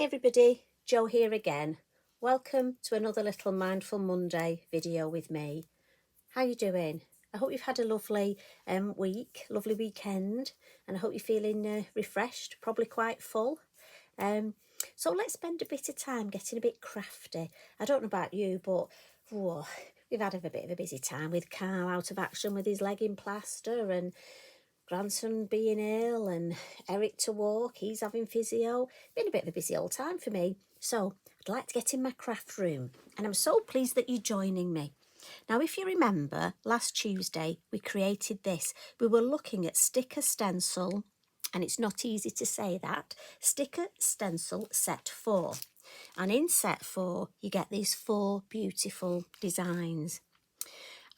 Hi everybody, Jo here again. Welcome to another little Mindful Monday video with me. How you doing? I hope you've had a lovely lovely weekend, and I hope you're feeling refreshed, probably quite full. So let's spend a bit of time getting a bit crafty. I don't know about you, but we've had a bit of a busy time with Carl out of action with his leg in plaster, and grandson being ill, and Eric to walk, he's having physio. Been a bit of a busy old time for me. So I'd like to get in my craft room, and I'm so pleased that you're joining me. Now, if you remember, last Tuesday we created this. We were looking at sticker stencil, and it's not easy to say that, sticker stencil set 4. And in set 4 you get these 4 beautiful designs.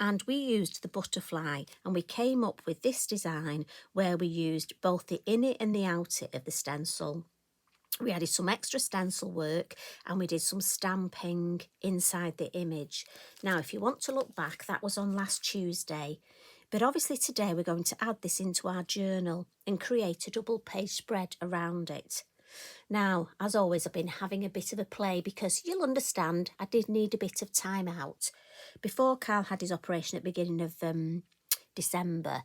And we used the butterfly, and we came up with this design where we used both the inner and the outer of the stencil. We added some extra stencil work, and we did some stamping inside the image. Now, if you want to look back, that was on last Tuesday. But obviously today we're going to add this into our journal and create a double page spread around it. Now, as always, I've been having a bit of a play because you'll understand I did need a bit of time out. Before Carl had his operation at the beginning of December,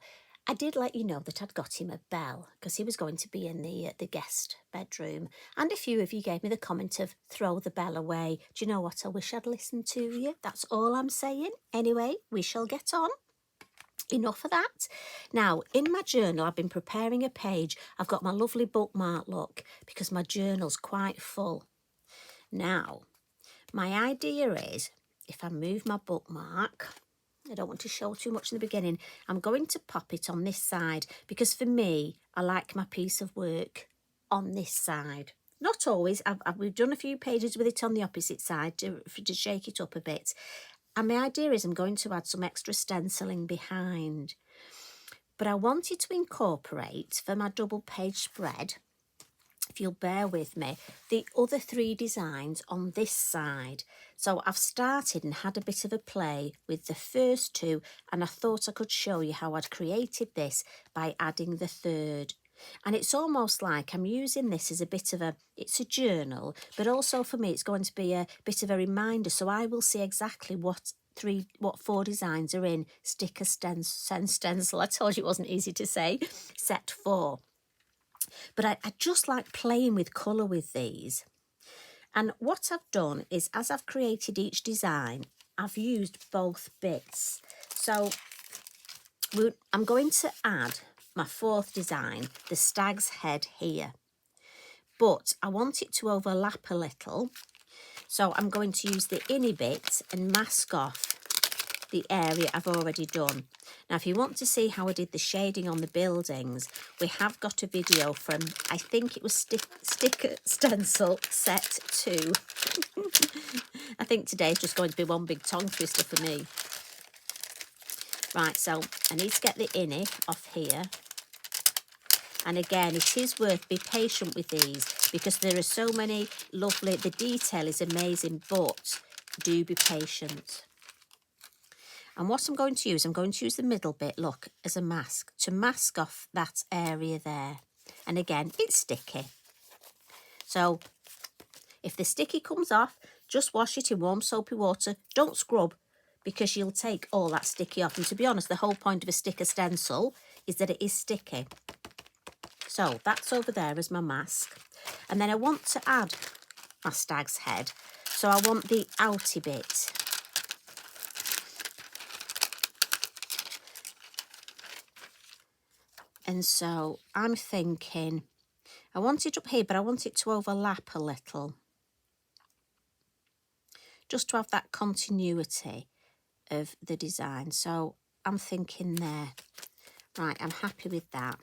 I did let you know that I'd got him a bell because he was going to be in the guest bedroom. And a few of you gave me the comment of throw the bell away. Do you know what? I wish I'd listened to you. That's all I'm saying. Anyway, we shall get on. Enough of that. Now, in my journal, I've been preparing a page. I've got my lovely bookmark look because my journal's quite full. Now, my idea is, if I move my bookmark, I don't want to show too much in the beginning, I'm going to pop it on this side because for me, I like my piece of work on this side. Not always. We've done a few pages with it on the opposite side to shake it up a bit. And my idea is I'm going to add some extra stenciling behind. But I wanted to incorporate, for my double page spread, if you'll bear with me, the other 3 designs on this side. So I've started and had a bit of a play with the first 2, and I thought I could show you how I'd created this by adding the 3rd. And it's almost like I'm using this as a bit of it's a journal, but also for me it's going to be a bit of a reminder, so I will see exactly what 4 designs are in sticker stencil. I told you it wasn't easy to say, set 4. But I just like playing with colour with these. And what I've done is, as I've created each design, I've used both bits. So I'm going to add my 4th design, the stag's head here. But I want it to overlap a little. So I'm going to use the inner bit and mask off the area I've already done. Now, if you want to see how I did the shading on the buildings, we have got a video from, I think it was sticker stencil set 2. I think today's just going to be one big tongue twister for me. Right, so I need to get the inner off here. And again, it is worth be patient with these because there are so many lovely, the detail is amazing, but do be patient. And what I'm going to use the middle bit, look, as a mask to mask off that area there. And again, it's sticky. So if the sticky comes off, just wash it in warm soapy water. Don't scrub because you'll take all that sticky off. And to be honest, the whole point of a sticker stencil is that it is sticky. So that's over there as my mask. And then I want to add my stag's head. So I want the outy bit. And so I'm thinking, I want it up here, but I want it to overlap a little. Just to have that continuity of the design. So I'm thinking there. Right, I'm happy with that.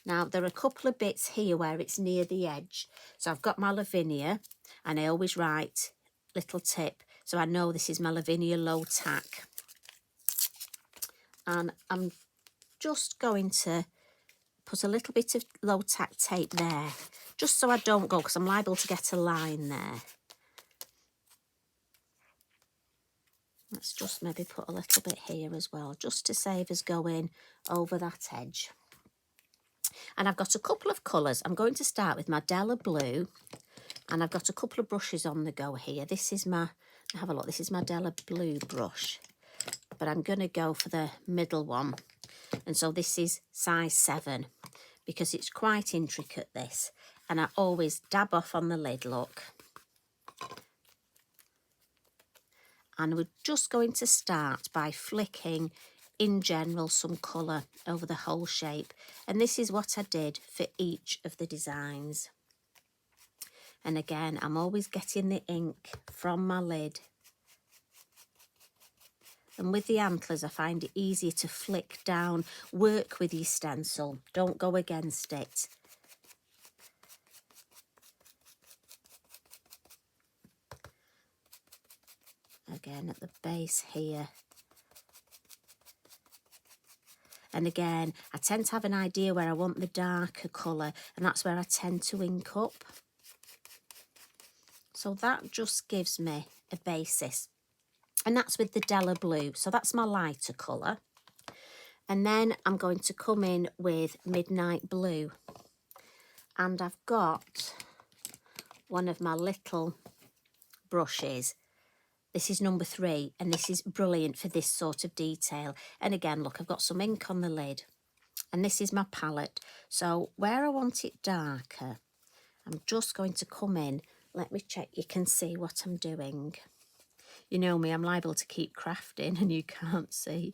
Now, there are a couple of bits here where it's near the edge. So I've got my Lavinia, and I always write little tip. So I know this is my Lavinia low tack. And I'm just going to put a little bit of low tack tape there, just so I don't go, because I'm liable to get a line there. Let's just maybe put a little bit here as well, just to save us going over that edge. And I've got a couple of colours. I'm going to start with my Della Blue, And I've got a couple of brushes on the go here. This is my, have a look, this is my Della Blue brush. But I'm going to go for the middle one. And so this is size 7 because it's quite intricate, this. And I always dab off on the lid, look. And we're just going to start by flicking, in general, some colour over the whole shape. And this is what I did for each of the designs. And again, I'm always getting the ink from my lid. And with the antlers, I find it easier to flick down. Work with your stencil. Don't go against it. Again, at the base here. And again, I tend to have an idea where I want the darker colour, and that's where I tend to ink up. So that just gives me a basis. And that's with the Della Blue. So that's my lighter colour. And then I'm going to come in with Midnight Blue. And I've got one of my little brushes. This is number 3, and this is brilliant for this sort of detail. And again, look, I've got some ink on the lid. And this is my palette. So where I want it darker, I'm just going to come in. Let me check, you can see what I'm doing. You know me, I'm liable to keep crafting and you can't see.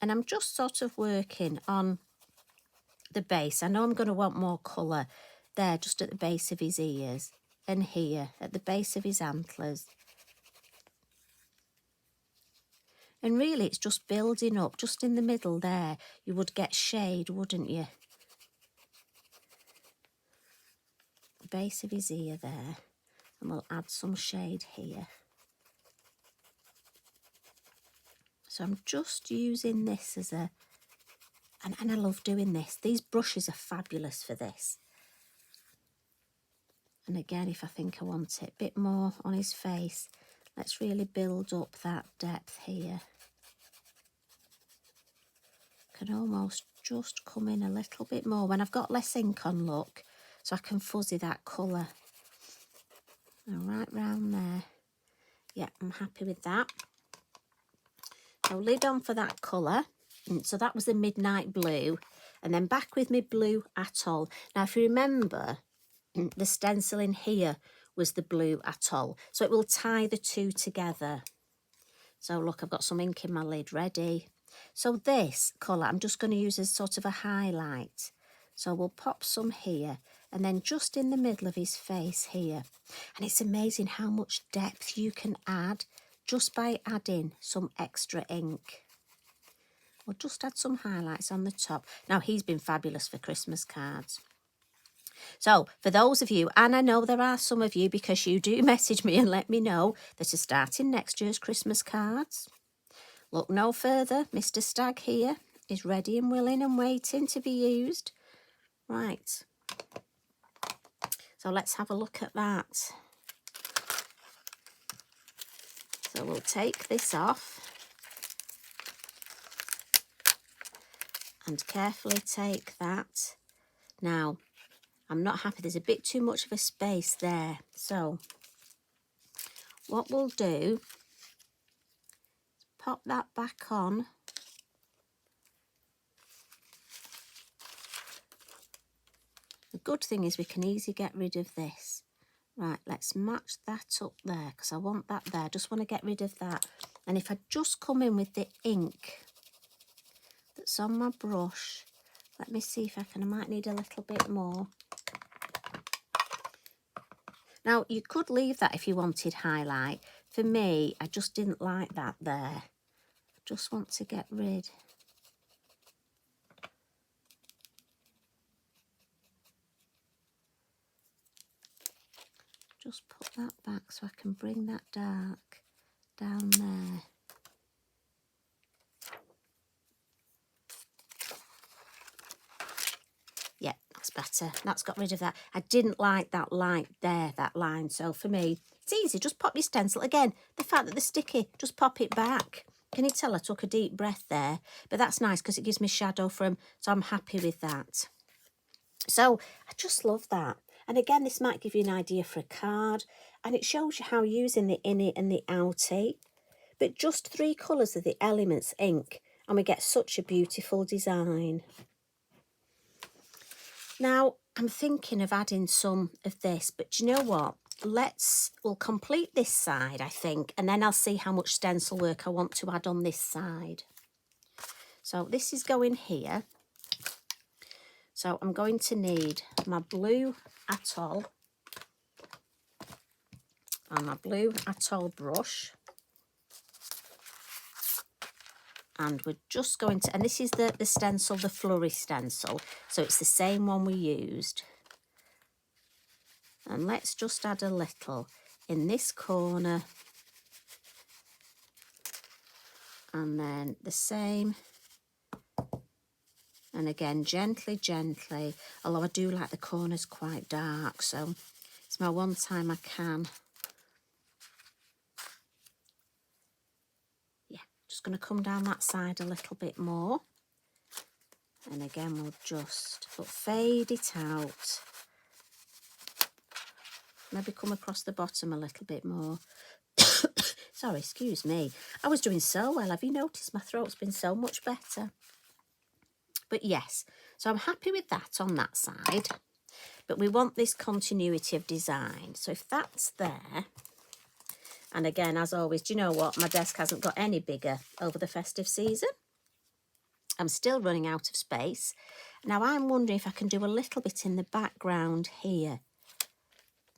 And I'm just sort of working on the base. I know I'm going to want more colour there, just at the base of his ears. And here, at the base of his antlers. And really, it's just building up, just in the middle there. You would get shade, wouldn't you? The base of his ear there. And we'll add some shade here. So I'm just using this as a... And I love doing this. These brushes are fabulous for this. And again, if I think I want it a bit more on his face, let's really build up that depth here. Can almost just come in a little bit more when I've got less ink on, look, so I can fuzzy that colour. And right round there. Yeah, I'm happy with that. So lid on for that colour. So that was the Midnight Blue. And then back with my Blue Atoll. Now, if you remember, the stencil in here was the Blue Atoll. So it will tie the two together. So look, I've got some ink in my lid ready. So this colour, I'm just going to use as sort of a highlight. So we'll pop some here. And then just in the middle of his face here. And it's amazing how much depth you can add just by adding some extra ink. We'll just add some highlights on the top. Now, he's been fabulous for Christmas cards. So, for those of you, and I know there are some of you because you do message me and let me know that are starting next year's Christmas cards. Look no further. Mr. Stag here is ready and willing and waiting to be used. Right. So, let's have a look at that. So, we'll take this off. And carefully take that. Now, I'm not happy. There's a bit too much of a space there. So, what we'll do is pop that back on. The good thing is we can easily get rid of this. Right, let's match that up there because I want that there. I just want to get rid of that. And if I just come in with the ink that's on my brush, let me see if I can. I might need a little bit more. Now, you could leave that if you wanted highlight. For me, I just didn't like that there. I just want to get rid. Just put that back so I can bring that dark down there. Yeah, that's better. That's got rid of that. I didn't like that light there, that line. So for me, it's easy. Just pop your stencil. Again, the fact that they're sticky, just pop it back. Can you tell I took a deep breath there? But that's nice because it gives me shadow from, so I'm happy with that. So I just love that. And again, this might give you an idea for a card, and it shows you how using the innie and the outie, but just 3 colours of the Elements ink, and we get such a beautiful design. Now, I'm thinking of adding some of this, but do you know what? We'll complete this side, I think, and then I'll see how much stencil work I want to add on this side. So this is going here. So I'm going to need my blue Atoll and my blue Atoll brush. And we're just going to, and this is the stencil, the flurry stencil. So it's the same one we used. And let's just add a little in this corner. And then the same. And again, gently, gently. Although I do like the corners quite dark. So it's my one time I can. Yeah, just going to come down that side a little bit more. And again, we'll just fade it out. Maybe come across the bottom a little bit more. Sorry, excuse me. I was doing so well. Have you noticed my throat's been so much better? But yes, so I'm happy with that on that side. But we want this continuity of design. So if that's there, and again, as always, do you know what? My desk hasn't got any bigger over the festive season. I'm still running out of space. Now I'm wondering if I can do a little bit in the background here.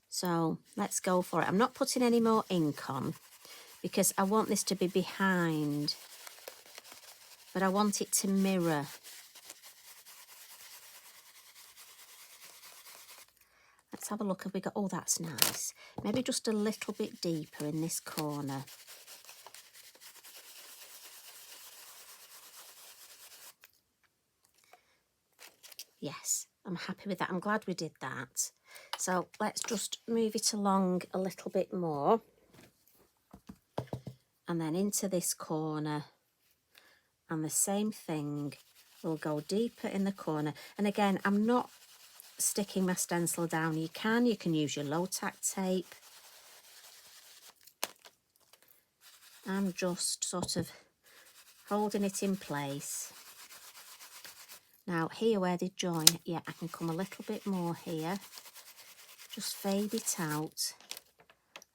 So let's go for it. I'm not putting any more ink on because I want this to be behind, but I want it to mirror. Let's have a look. Have we got, oh, that's nice. Maybe just a little bit deeper in this corner. Yes, I'm happy with that. I'm glad we did that. So let's just move it along a little bit more. And then into this corner. And the same thing, we'll go deeper in the corner. And again, I'm not sticking my stencil down. You can use your low tack tape. I'm just sort of holding it in place. Now here where they join, yeah, I can come a little bit more here. Just fade it out.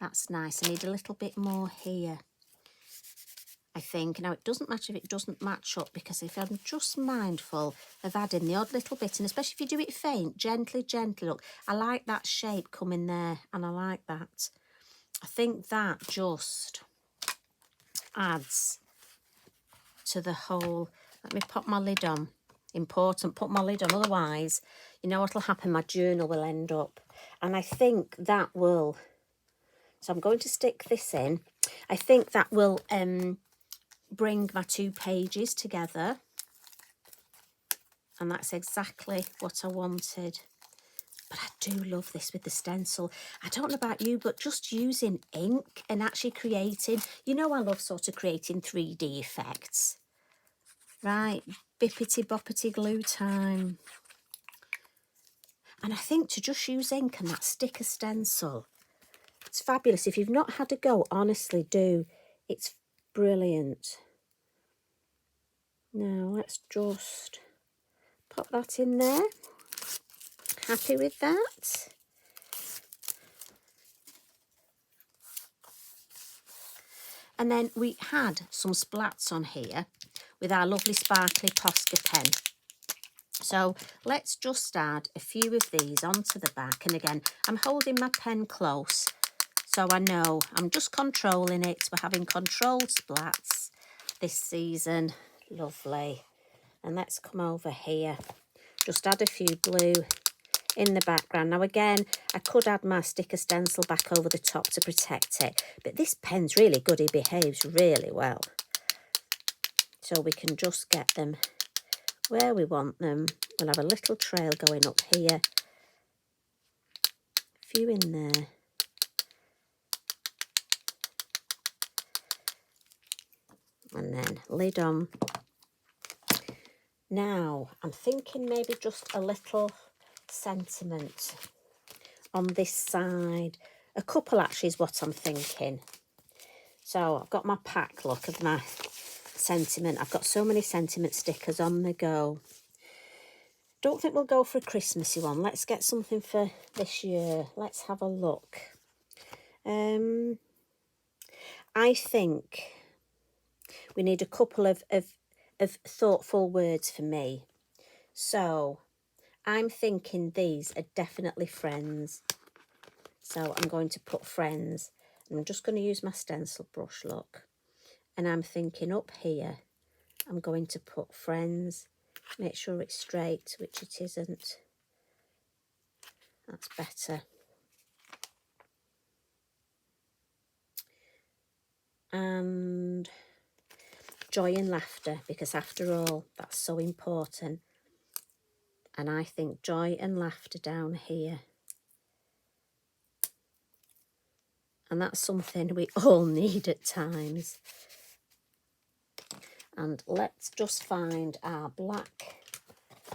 That's nice. I need a little bit more here, I think. Now it doesn't matter if it doesn't match up, because if I'm just mindful of adding the odd little bit, and especially if you do it faint, gently, gently, look, I like that shape coming there, and I like that. I think that just adds to the whole. Let me pop my lid on. Important, put my lid on, otherwise, you know what'll happen, my journal will end up. And I think that will, so I'm going to stick this in. I think that will bring my 2 pages together. And that's exactly what I wanted. But I do love this with the stencil. I don't know about you, but just using ink and actually creating, you know, I love sort of creating 3D effects. Right, bippity boppity glue time. And I think to just use ink and that sticker stencil, it's fabulous. If you've not had a go, honestly do. It's brilliant. Now let's just pop that in there. Happy with that. And then we had some splats on here with our lovely sparkly Posca pen. So let's just add a few of these onto the back. And again, I'm holding my pen close so I know I'm just controlling it. We're having controlled splats this season. Lovely. And let's come over here. Just add a few blue in the background. Now again, I could add my sticker stencil back over the top to protect it, but this pen's really good. It behaves really well. So we can just get them where we want them. We'll have a little trail going up here. A few in there. And then lid on. Now, I'm thinking maybe just a little sentiment on this side. A couple actually is what I'm thinking. So I've got my pack, look, of my sentiment. I've got so many sentiment stickers on the go. Don't think we'll go for a Christmassy one. Let's get something for this year. Let's have a look. I think we need a couple of thoughtful words for me. So I'm thinking these are definitely friends. So I'm going to put friends. And I'm just going to use my stencil brush, look. And I'm thinking up here, I'm going to put friends. Make sure it's straight, which it isn't. That's better. And joy and laughter, because after all, that's so important. And I think joy and laughter down here. And that's something we all need at times. And let's just find our black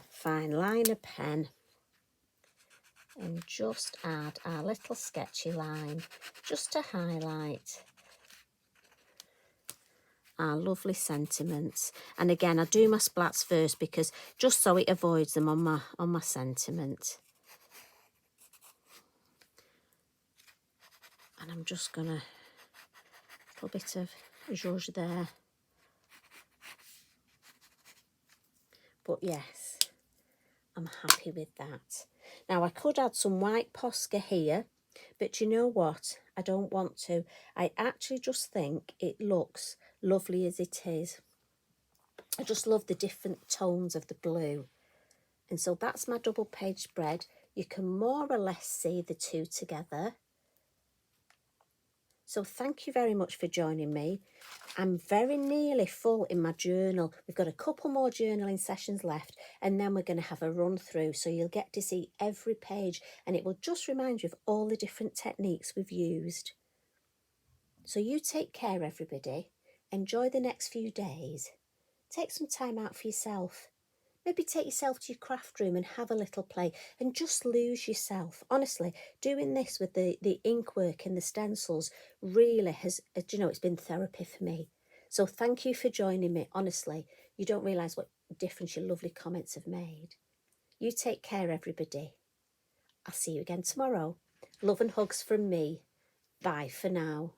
fine liner pen and just add our little sketchy line just to highlight our lovely sentiments. And again, I do my splats first because just so it avoids them on my sentiment. And I'm just gonna put a bit of zhuzh there. But yes, I'm happy with that. Now I could add some white Posca here, but you know what? I don't want to. I actually just think it looks lovely as it is. I just love the different tones of the blue. And so that's my double page spread. You can more or less see the two together. So thank you very much for joining me. I'm very nearly full in my journal. We've got a couple more journaling sessions left, and then we're going to have a run through. So you'll get to see every page, and it will just remind you of all the different techniques we've used. So you take care, everybody. Enjoy the next few days. Take some time out for yourself. Maybe take yourself to your craft room and have a little play and just lose yourself. Honestly, doing this with the ink work and the stencils really has, you know, it's been therapy for me. So thank you for joining me. Honestly, you don't realise what difference your lovely comments have made. You take care, everybody. I'll see you again tomorrow. Love and hugs from me. Bye for now.